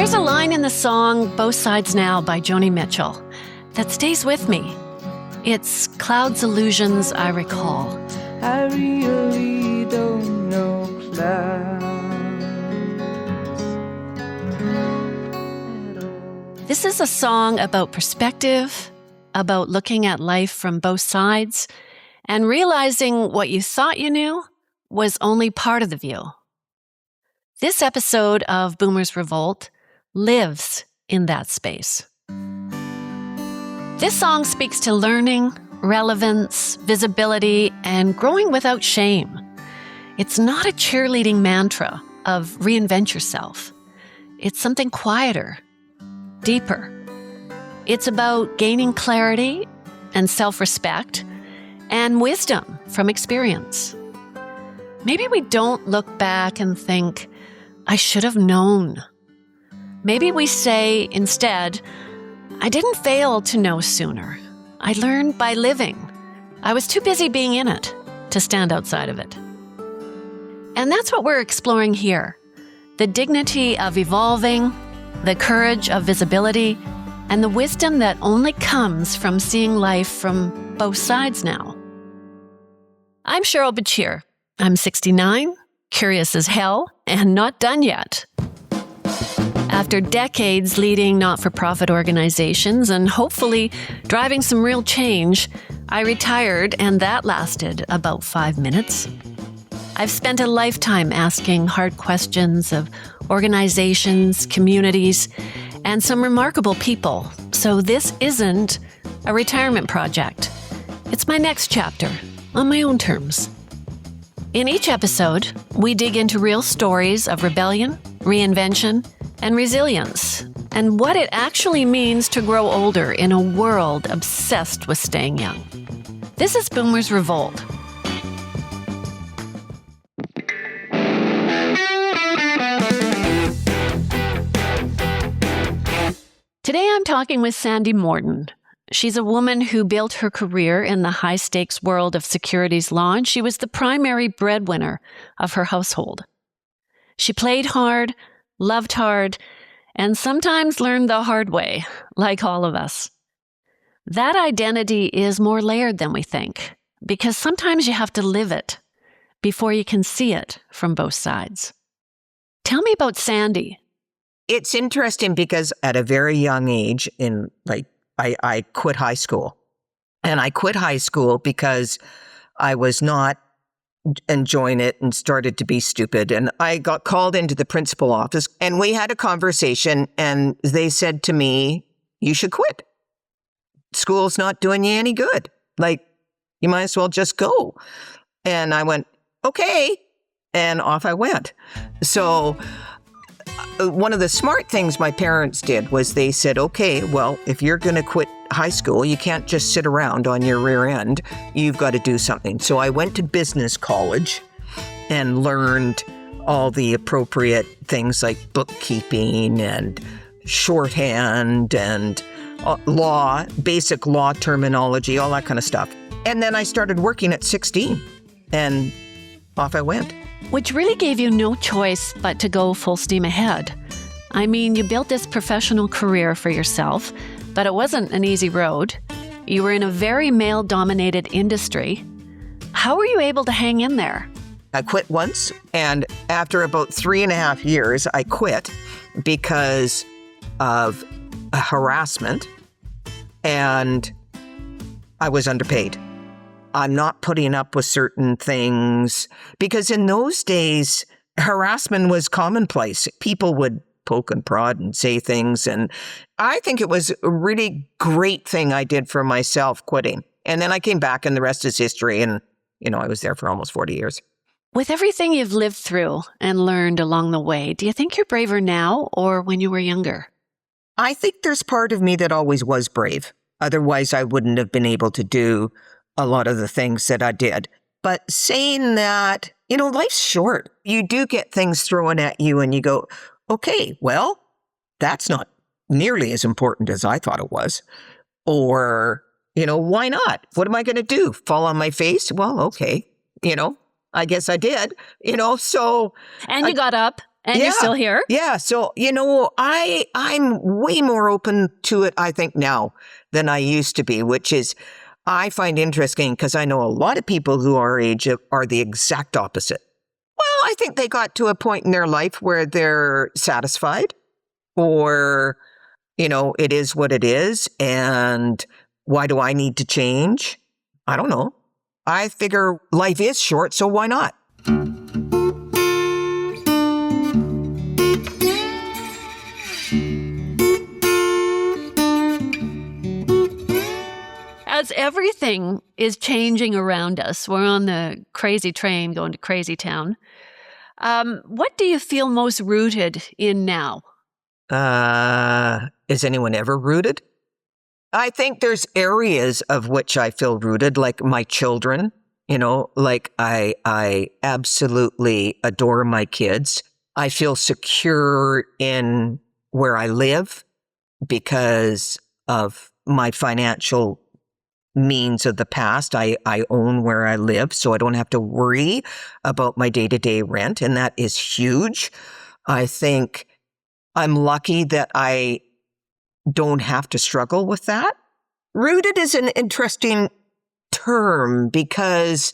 There's a line in the song Both Sides Now by Joni Mitchell that stays with me. It's clouds illusions I recall. I really don't know clouds. This is a song about perspective, about looking at life from both sides, and realizing what you thought you knew was only part of the view. This episode of Boomers Revolt lives in that space. This song speaks to learning, relevance, visibility, and growing without shame. It's not a cheerleading mantra of reinvent yourself. It's something quieter, deeper. It's about gaining clarity and self-respect and wisdom from experience. Maybe we don't look back and think, I should have known. Maybe we say instead, I didn't fail to know sooner. I learned by living. I was too busy being in it to stand outside of it. And that's what we're exploring here. The dignity of evolving, the courage of visibility, and the wisdom that only comes from seeing life from both sides now. I'm Cheryl Becir. I'm 69, curious as hell, and not done yet. After decades leading not-for-profit organizations and hopefully driving some real change, I retired, and that lasted about 5 minutes. I've spent a lifetime asking hard questions of organizations, communities, and some remarkable people. So this isn't a retirement project. It's my next chapter, on my own terms. In each episode, we dig into real stories of rebellion, reinvention, and resilience, and what it actually means to grow older in a world obsessed with staying young. This is Boomers Revolt. Today I'm talking with Sandy Morton. She's a woman who built her career in the high-stakes world of securities law, and she was the primary breadwinner of her household. She played hard, loved hard, and sometimes learned the hard way, like all of us. That identity is more layered than we think, because sometimes you have to live it before you can see it from both sides. Tell me about Sandy. It's interesting because at a very young age, I quit high school. And I quit high school because I was not enjoying it and started to be stupid. And I got called into the principal office and we had a conversation and they said to me, you should quit. School's not doing you any good. You might as well just go. And I went, okay. And off I went. So one of the smart things my parents did was they said, okay, well, if you're going to quit high school, you can't just sit around on your rear end. You've got to do something. So I went to business college and learned all the appropriate things like bookkeeping and shorthand and law, basic law terminology, all that kind of stuff. And then I started working at 16 and off I went. Which really gave you no choice but to go full steam ahead. I mean, you built this professional career for yourself, but it wasn't an easy road. You were in a very male-dominated industry. How were you able to hang in there? I quit once, and after about 3.5 years, I quit because of harassment, and I was underpaid. I'm not putting up with certain things because in those days, harassment was commonplace. People would poke and prod and say things. And I think it was a really great thing I did for myself quitting. And then I came back and the rest is history. And, I was there for almost 40 years. With everything you've lived through and learned along the way, do you think you're braver now or when you were younger? I think there's part of me that always was brave. Otherwise, I wouldn't have been able to do a lot of the things that I did. But saying that, life's short. You do get things thrown at you and you go, okay, well, that's not nearly as important as I thought it was. Or, why not? What am I going to do? Fall on my face? Well, okay. I guess I did, so. And you got up And you're still here? Yeah. So, I'm way more open to it, I think, now than I used to be, which is I find interesting because I know a lot of people who are our age are the exact opposite. Well, I think they got to a point in their life where they're satisfied or, it is what it is. And why do I need to change? I don't know. I figure life is short, so why not? As everything is changing around us, we're on the crazy train going to crazy town. What do you feel most rooted in now? Is anyone ever rooted? I think there's areas of which I feel rooted, like my children, like I absolutely adore my kids. I feel secure in where I live because of my financial means of the past. I own where I live, so I don't have to worry about my day-to-day rent, and that is huge. I think I'm lucky that I don't have to struggle with that. Rooted is an interesting term because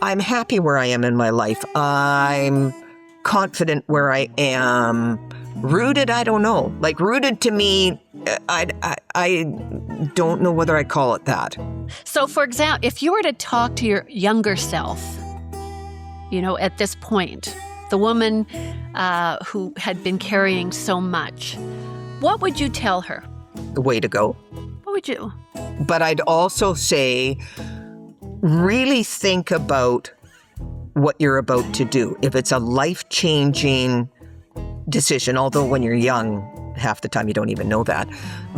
I'm happy where I am in my life. I'm confident where I am. Rooted, I don't know. Like rooted to me, I don't know whether I call it that. So, for example, if you were to talk to your younger self, at this point, the woman who had been carrying so much, what would you tell her? The way to go. What would you? But I'd also say, really think about what you're about to do. If it's a life-changing decision, although when you're young, half the time you don't even know that.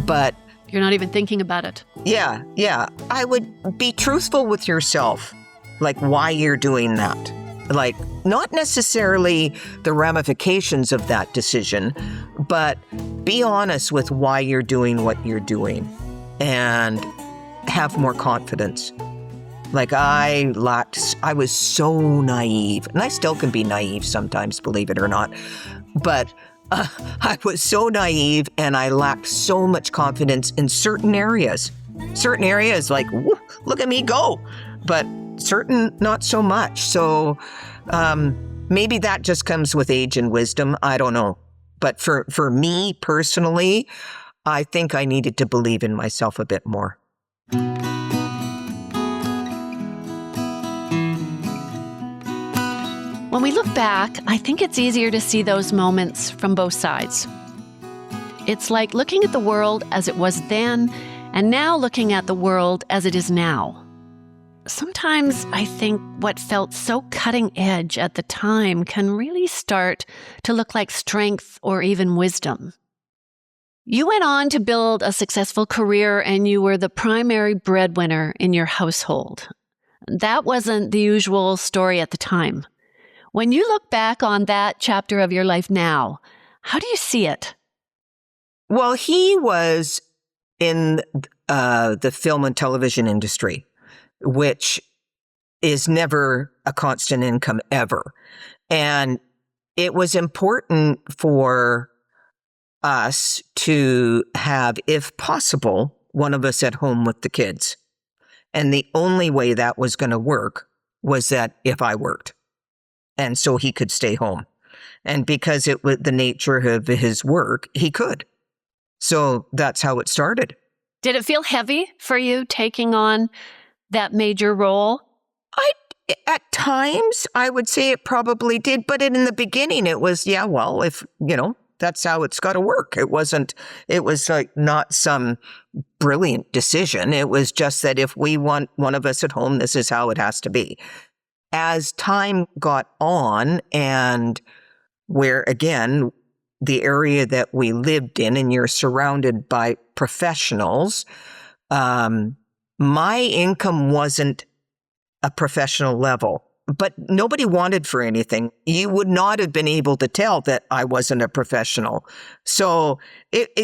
But you're not even thinking about it. Yeah. I would be truthful with yourself, like why you're doing that. Like, not necessarily the ramifications of that decision, but be honest with why you're doing what you're doing and have more confidence. Like I was so naive, and I still can be naive sometimes, believe it or not. But I was so naive and I lacked so much confidence in certain areas. Certain areas like, look at me go. But certain, not so much. So maybe that just comes with age and wisdom. I don't know. But for me personally, I think I needed to believe in myself a bit more. When we look back, I think it's easier to see those moments from both sides. It's like looking at the world as it was then, and now looking at the world as it is now. Sometimes I think what felt so cutting edge at the time can really start to look like strength or even wisdom. You went on to build a successful career, and you were the primary breadwinner in your household. That wasn't the usual story at the time. When you look back on that chapter of your life now, how do you see it? Well, he was in the film and television industry, which is never a constant income ever. And it was important for us to have, if possible, one of us at home with the kids. And the only way that was going to work was that if I worked. And so he could stay home. And because it was the nature of his work, he could. So that's how it started. Did it feel heavy for you taking on that major role? At times, I would say it probably did. But in the beginning, it was, if, that's how it's got to work. It was like not some brilliant decision. It was just that if we want one of us at home, this is how it has to be. As time got on, and where, again, the area that we lived in, and you're surrounded by professionals, my income wasn't a professional level, but nobody wanted for anything. You would not have been able to tell that I wasn't a professional. So,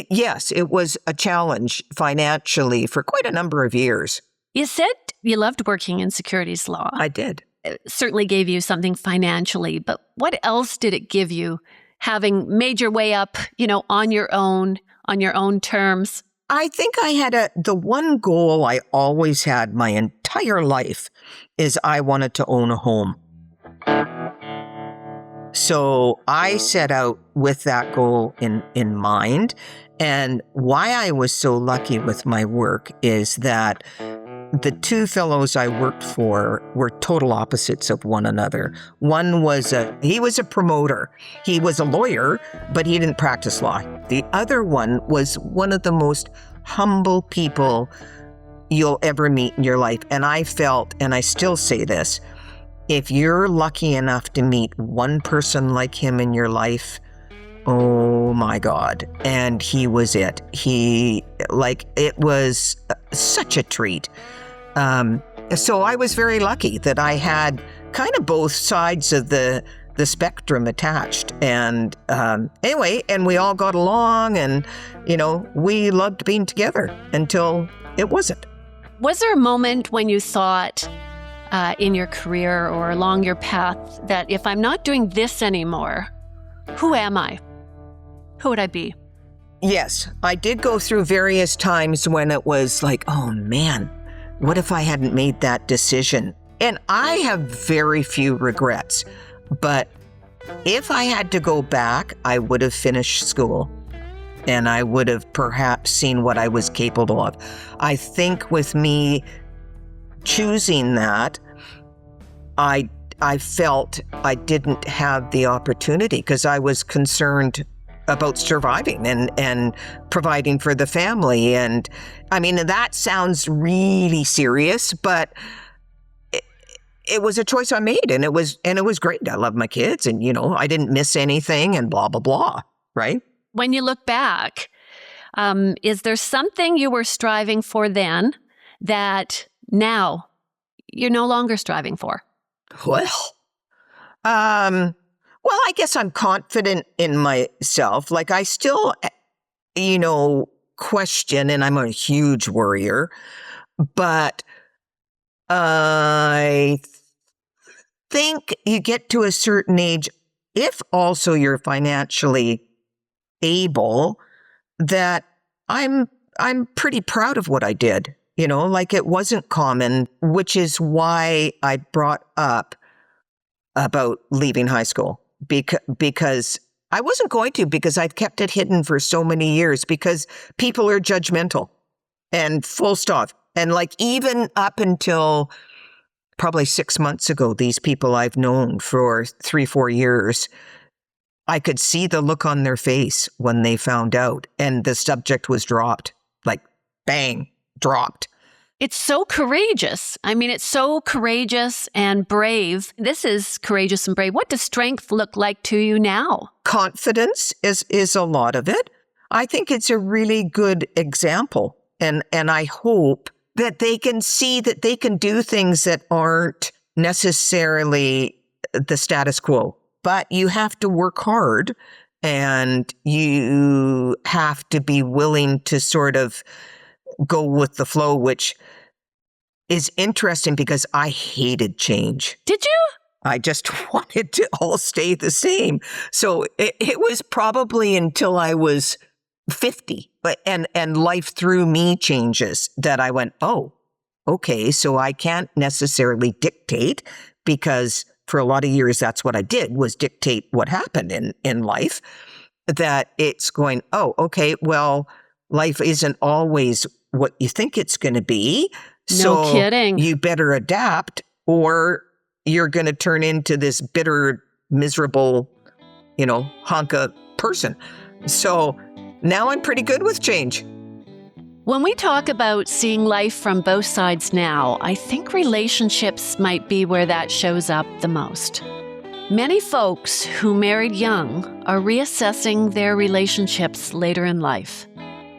yes, it was a challenge financially for quite a number of years. You said you loved working in securities law. I did. certainly gave you something financially, but what else did it give you having made your way up, on your own terms? I think I had the one goal I always had my entire life is I wanted to own a home. So I set out with that goal in mind. And why I was so lucky with my work is that the two fellows I worked for were total opposites of one another. One was he was a promoter. He was a lawyer, but he didn't practice law. The other one was one of the most humble people you'll ever meet in your life. And I felt, and I still say this, if you're lucky enough to meet one person like him in your life, oh my God. And he was it. It was such a treat. So I was very lucky that I had kind of both sides of the spectrum attached. And anyway, and we all got along and, we loved being together until it wasn't. Was there a moment when you thought in your career or along your path that if I'm not doing this anymore, who am I? Who would I be? Yes, I did go through various times when it was like, oh man, what if I hadn't made that decision? And I have very few regrets, but if I had to go back, I would have finished school and I would have perhaps seen what I was capable of. I think with me choosing that, I felt I didn't have the opportunity because I was concerned about surviving and providing for the family. And I mean, that sounds really serious, but it was a choice I made and it was great. I love my kids and, I didn't miss anything and blah, blah, blah. Right? When you look back, is there something you were striving for then that now you're no longer striving for? Well, I guess I'm confident in myself. Like I still, question, and I'm a huge worrier, but I think you get to a certain age, if also you're financially able, that I'm pretty proud of what I did. Like it wasn't common, which is why I brought up about leaving high school. Because I wasn't going to, because I've kept it hidden for so many years because people are judgmental and full stop. And like even up until probably 6 months ago, these people I've known for 3-4 years, I could see the look on their face when they found out and the subject was dropped, like bang, dropped. It's so courageous. I mean, it's so courageous and brave. This is courageous and brave. What does strength look like to you now? Confidence is a lot of it. I think it's a really good example. And I hope that they can see that they can do things that aren't necessarily the status quo. But you have to work hard and you have to be willing to sort of go with the flow, which is interesting because I hated change. Did you? I just wanted to all stay the same. So it was probably until I was 50 and life threw me changes that I went, oh, okay, so I can't necessarily dictate because for a lot of years, that's what I did was dictate what happened in life, that it's going, oh, okay, well, life isn't always what you think it's going to be. No kidding. You better adapt or you're going to turn into this bitter, miserable, hunk of person. So now I'm pretty good with change. When we talk about seeing life from both sides now, I think relationships might be where that shows up the most. Many folks who married young are reassessing their relationships later in life.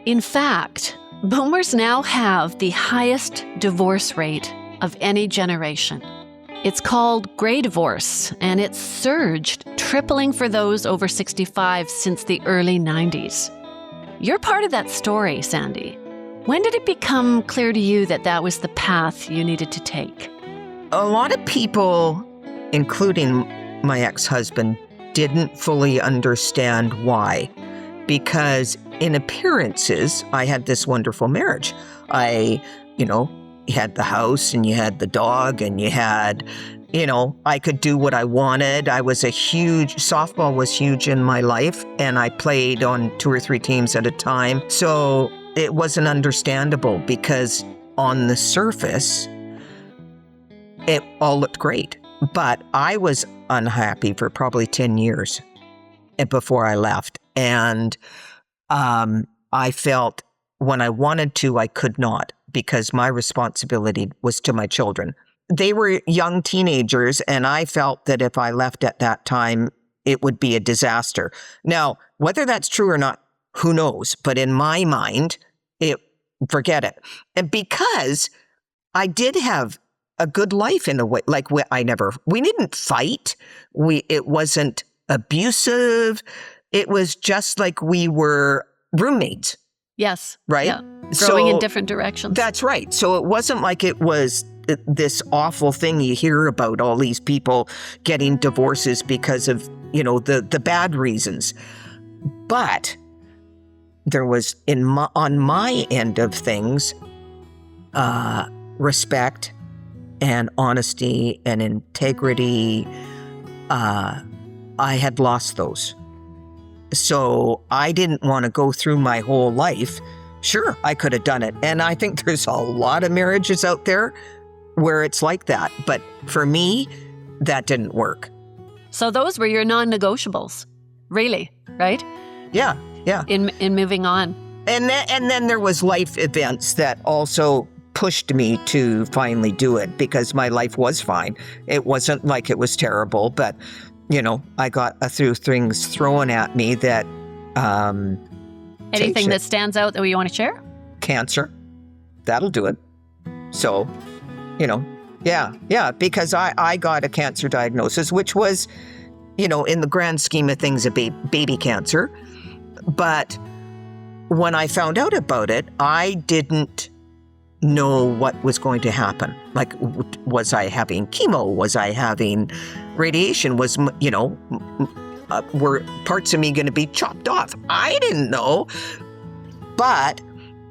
In fact, boomers now have the highest divorce rate of any generation. It's called gray divorce, and it's surged, tripling for those over 65 since the early 90s. You're part of that story, Sandy. When did it become clear to you that that was the path you needed to take? a lot of people, including my ex-husband, didn't fully understand why. Because in appearances, I had this wonderful marriage. You had the house and you had the dog and you had, I could do what I wanted. Softball was huge in my life, and I played on 2 or 3 teams at a time. So it wasn't understandable because on the surface, it all looked great. But I was unhappy for probably 10 years before I left. And I felt when I wanted to, I could not, because my responsibility was to my children. They were young teenagers, and I felt that if I left at that time, it would be a disaster. Now, whether that's true or not, who knows? But in my mind, forget it. And because I did have a good life in a way, like we didn't fight. It wasn't abusive. It was just like we were roommates. Yes. Right? Yeah. Growing in different directions. That's right. So it wasn't like it was this awful thing you hear about, all these people getting divorces because of, the bad reasons. But there was on my end of things, respect and honesty and integrity. I had lost those. So I didn't want to go through my whole life. Sure, I could have done it. And I think there's a lot of marriages out there where it's like that. But for me, that didn't work. So those were your non-negotiables, really, right? Yeah. In moving on. And then there was life events that also pushed me to finally do it, because my life was fine. It wasn't like it was terrible, but I got a few things thrown at me that anything that stands out that you want to share? Cancer. That'll do it. So, because I got a cancer diagnosis, which was, in the grand scheme of things, a baby cancer. But when I found out about it, I didn't know what was going to happen. Like, was I having chemo? Was I having radiation? Were parts of me going to be chopped off? I didn't know. But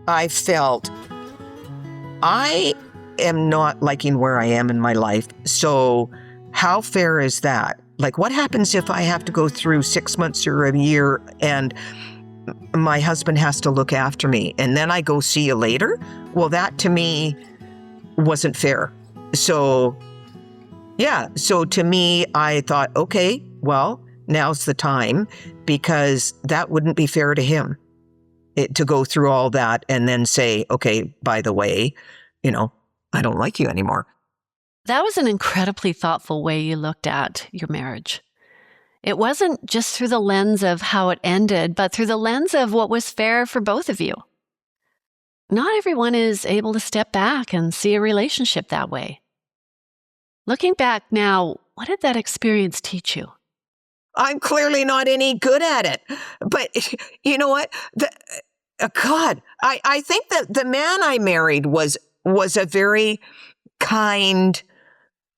I felt I am not liking where I am in my life. So how fair is that? Like, what happens if I have to go through 6 months or a year and my husband has to look after me and then I go see you later? Well, that to me wasn't fair. So to me, I thought, okay, well, now's the time, because that wouldn't be fair to him to go through all that and then say, okay, by the way, I don't like you anymore. That was an incredibly thoughtful way you looked at your marriage. It wasn't just through the lens of how it ended, but through the lens of what was fair for both of you. Not everyone is able to step back and see a relationship that way. Looking back now, what did that experience teach you? I'm clearly not any good at it. But you know what? I think that the man I married was a very kind,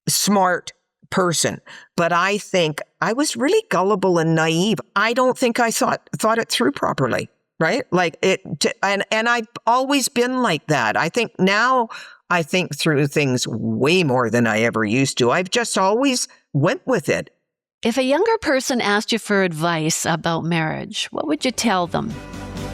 smart person. But I think I was really gullible and naive. I don't think I thought it through properly, right? Like and I've always been like that. I think now I think through things way more than I ever used to. I've just always went with it. If a younger person asked you for advice about marriage, what would you tell them?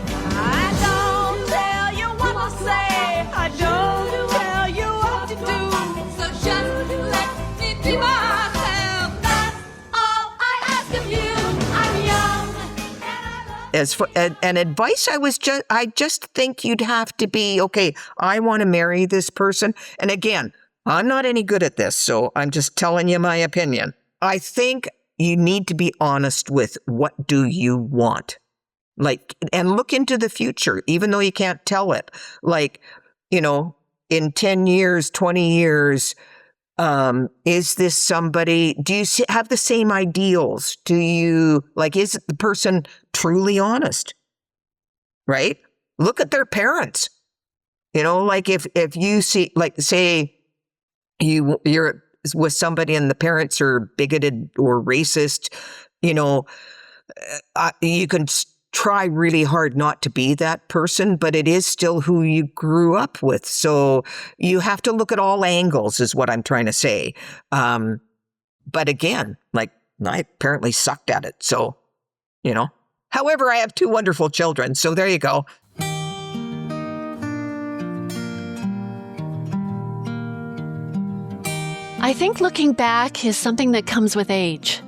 I don't tell you what to say. I don't tell you what to do. So just let me be myself. That's all I ask of you. I'm young. As for and advice, I just think you'd have to be, okay, I want to marry this person. And again, I'm not any good at this, so I'm just telling you my opinion. I think you need to be honest with what do you want. Like, and look into the future, even though you can't tell it. Like, in 10 years, 20 years, is this somebody, do you have the same ideals? Do you, is the person truly honest? Right? Look at their parents. If you see, say, you're with somebody and the parents are bigoted or racist, you know, you can try really hard not to be that person, but it is still who you grew up with. So you have to look at all angles is what I'm trying to say. But again, like I apparently sucked at it. So, you know, however, I have 2 wonderful children. So there you go. I think looking back is something that comes with age.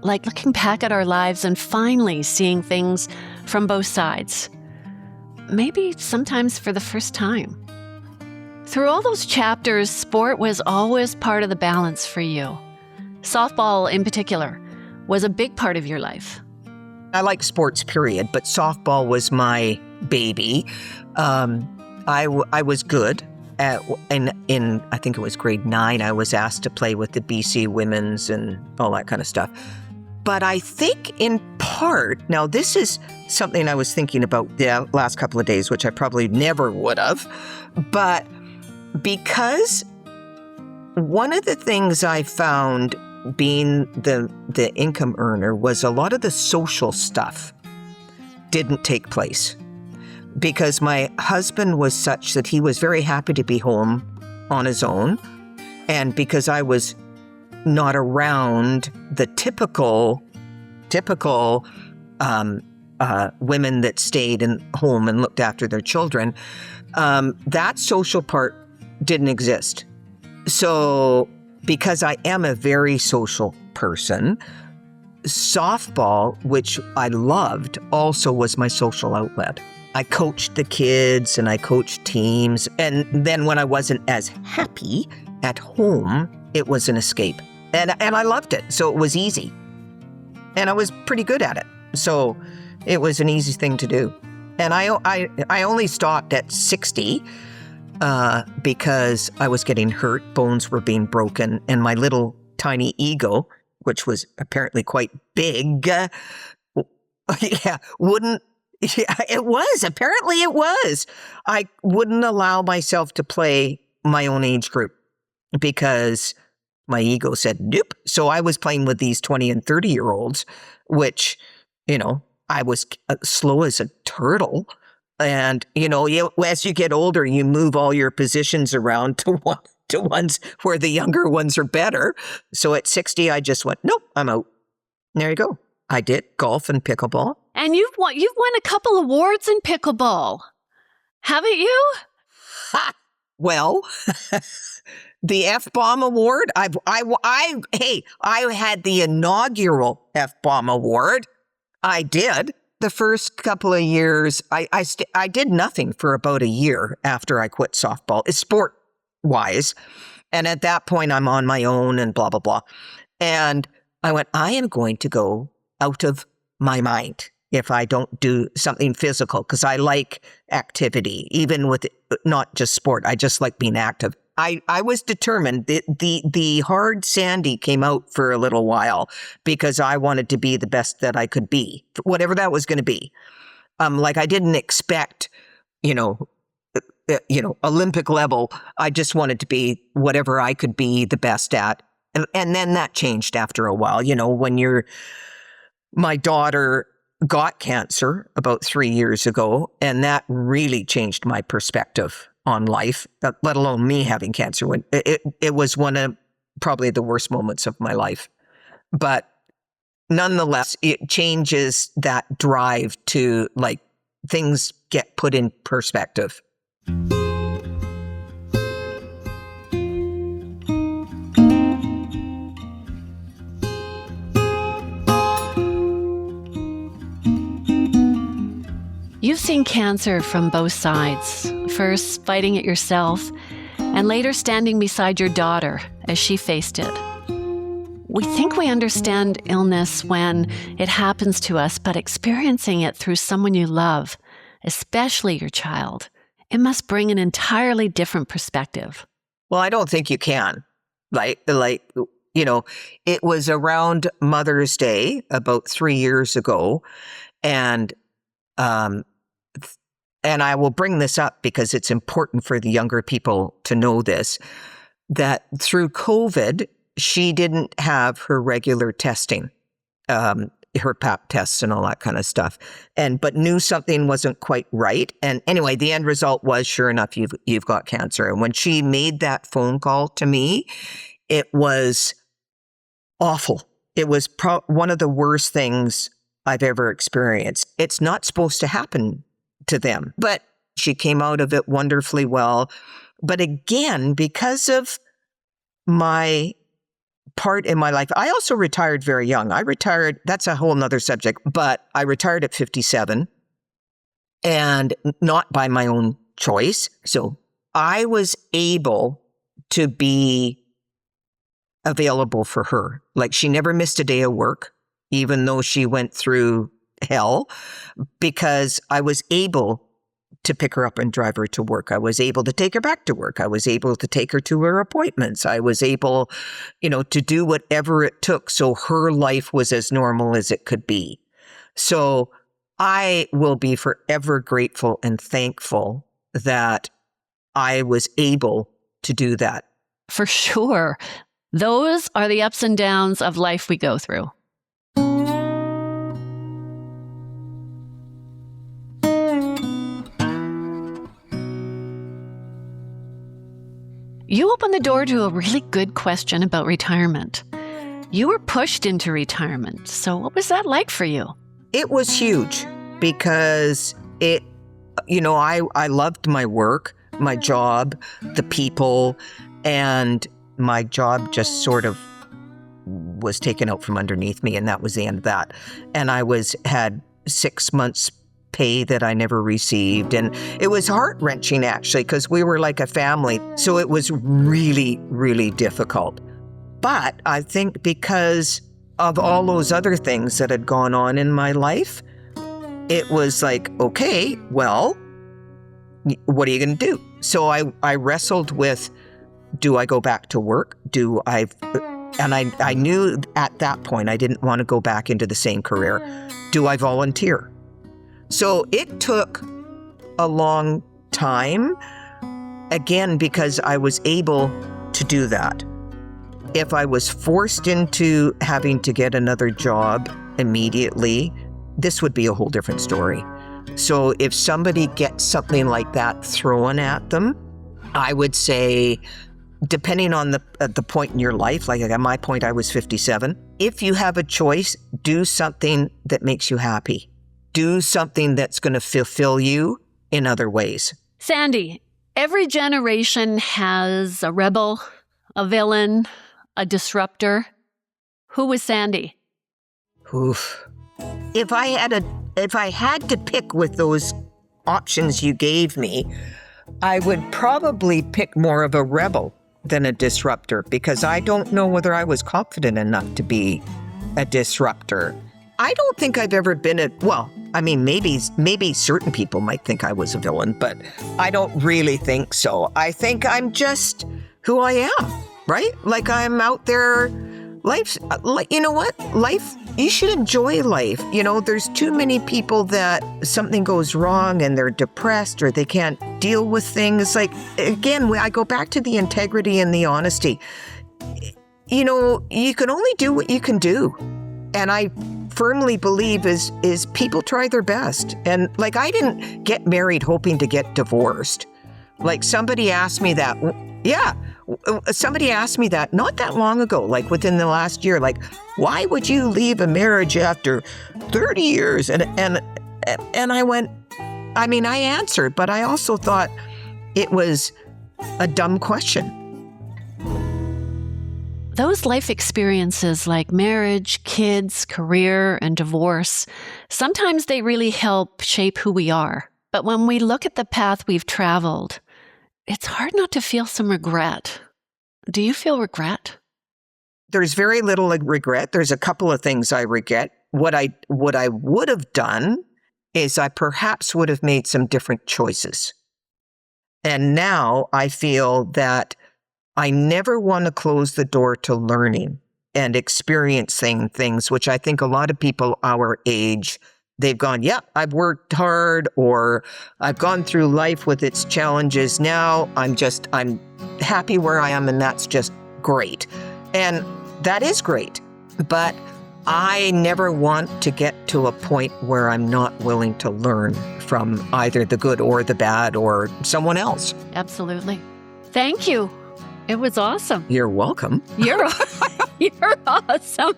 Like looking back at our lives and finally seeing things from both sides. Maybe sometimes for the first time. Through all those chapters, sport was always part of the balance for you. Softball, in particular, was a big part of your life. I like sports, period, but softball was my baby. I was good. In I think it was grade 9, I was asked to play with the BC women's and all that kind of stuff. But I think in part, now this is something I was thinking about the last couple of days, which I probably never would have, but because one of the things I found being the income earner was a lot of the social stuff didn't take place. Because my husband was such that he was very happy to be home on his own. And because I was not around the typical women that stayed in home and looked after their children, that social part didn't exist. So because I am a very social person, softball, which I loved, also was my social outlet. I coached the kids and I coached teams. And then when I wasn't as happy at home, it was an escape. And I loved it. So it was easy. And I was pretty good at it. So it was an easy thing to do. And I only stopped at 60 because I was getting hurt. Bones were being broken. And my little tiny ego, which was apparently quite big, wouldn't. Yeah, it was. Apparently it was. I wouldn't allow myself to play my own age group because my ego said, nope. So I was playing with these 20 and 30-year-olds, which, you know, I was slow as a turtle. And, you know, as you get older, you move all your positions around to ones where the younger ones are better. So at 60, I just went, nope, I'm out. There you go. I did golf and pickleball. And you've won a couple awards in pickleball, haven't you? Ha! Well, the F-Bomb Award. I had the inaugural F-Bomb Award. I did. The first couple of years, I did nothing for about a year after I quit softball. It's sport-wise. And at that point, I'm on my own and blah, blah, blah. And I went, I am going to go out of my mind if I don't do something physical, because I like activity, even with not just sport. I just like being active. I was determined. The hard Sandy came out for a little while because I wanted to be the best that I could be, whatever that was going to be. Like I didn't expect, Olympic level. I just wanted to be whatever I could be the best at. And then that changed after a while, when my daughter got cancer about 3 years ago, and that really changed my perspective on life, let alone me having cancer. It was one of probably the worst moments of my life. But nonetheless, it changes that drive to things get put in perspective. You've seen cancer from both sides, first fighting it yourself, and later standing beside your daughter as she faced it. We think we understand illness when it happens to us, but experiencing it through someone you love, especially your child, it must bring an entirely different perspective. Well, I don't think you can. It was around Mother's Day about 3 years ago, and I will bring this up because it's important for the younger people to know this. that through COVID, she didn't have her regular testing, her pap tests and all that kind of stuff, but knew something wasn't quite right. And anyway, the end result was, sure enough, you've got cancer. And when she made that phone call to me, it was awful. It was one of the worst things I've ever experienced. It's not supposed to happen to them, but she came out of it wonderfully well. But again, because of my part in my life, I also retired very young. I retired, that's a whole nother subject, but I retired at 57 and not by my own choice. So I was able to be available for her. Like, she never missed a day of work, even though she went through hell, because I was able to pick her up and drive her to work. I was able to take her back to work. I was able to take her to her appointments. I was able, to do whatever it took so her life was as normal as it could be. So I will be forever grateful and thankful that I was able to do that. For sure. Those are the ups and downs of life we go through. You opened the door to a really good question about retirement. You were pushed into retirement. So what was that like for you? It was huge because I loved my work, my job, the people, and my job just sort of was taken out from underneath me, and that was the end of that. And I had 6 months pay that I never received. And it was heart-wrenching, actually, because we were like a family. So it was really, really difficult. But I think because of all those other things that had gone on in my life, it was like, okay, well, what are you going to do? So I wrestled with, do I go back to work? And I knew at that point I didn't want to go back into the same career. Do I volunteer? So it took a long time, again, because I was able to do that. If I was forced into having to get another job immediately, this would be a whole different story. So if somebody gets something like that thrown at them, I would say, depending on the point in your life, like at my point, I was 57. If you have a choice, do something that makes you happy. Do something that's going to fulfill you in other ways. Sandy, every generation has a rebel, a villain, a disruptor. Who was Sandy? Oof. If I had to pick with those options you gave me, I would probably pick more of a rebel than a disruptor, because I don't know whether I was confident enough to be a disruptor. I don't think I've ever been maybe certain people might think I was a villain, but I don't really think so. I think I'm just who I am, right? Like, I'm out there. Life, you know what? Life, you should enjoy life. There's too many people that something goes wrong and they're depressed or they can't deal with things. Like, again, I go back to the integrity and the honesty. You can only do what you can do. And I firmly believe is people try their best. And like, I didn't get married hoping to get divorced. Like, somebody asked me that. Yeah. Somebody asked me that not that long ago, like within the last year, like, why would you leave a marriage after 30 years? And I went, I answered, but I also thought it was a dumb question. Those life experiences like marriage, kids, career, and divorce, sometimes they really help shape who we are. But when we look at the path we've traveled, it's hard not to feel some regret. Do you feel regret? There's very little regret. There's a couple of things I regret. What I would have done is I perhaps would have made some different choices. And now I feel that I never want to close the door to learning and experiencing things, which I think a lot of people our age They've gone, yeah, I've worked hard, or I've gone through life with its challenges. Now I'm happy where I am, and that's just great. And that is great. But I never want to get to a point where I'm not willing to learn from either the good or the bad or someone else. Absolutely. Thank you. It was awesome. You're welcome. You're awesome.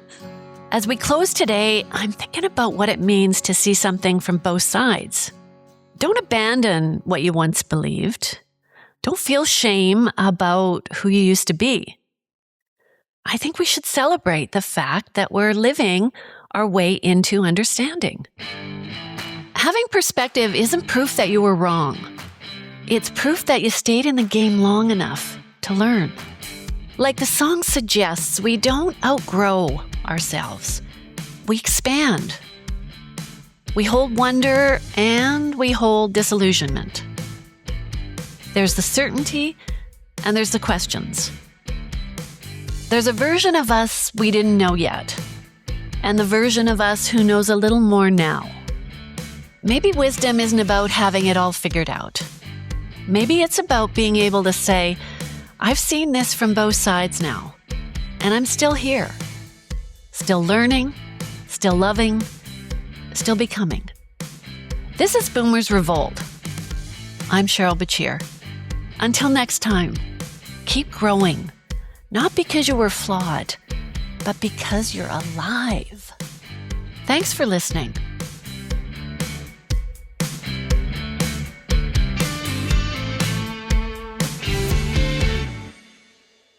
As we close today, I'm thinking about what it means to see something from both sides. Don't abandon what you once believed. Don't feel shame about who you used to be. I think we should celebrate the fact that we're living our way into understanding. Having perspective isn't proof that you were wrong. It's proof that you stayed in the game long enough to learn. Like the song suggests, we don't outgrow ourselves. We expand. We hold wonder and we hold disillusionment. There's the certainty and there's the questions. There's a version of us we didn't know yet, and the version of us who knows a little more now. Maybe wisdom isn't about having it all figured out. Maybe it's about being able to say, I've seen this from both sides now, and I'm still here. Still learning, still loving, still becoming. This is Boomers Revolt. I'm Cheryl Becir. Until next time, keep growing. Not because you were flawed, but because you're alive. Thanks for listening.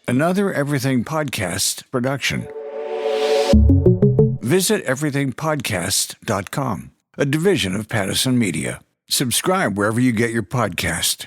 Another Everything Podcast production. Visit everythingpodcast.com, a division of Pattison Media. Subscribe wherever you get your podcast.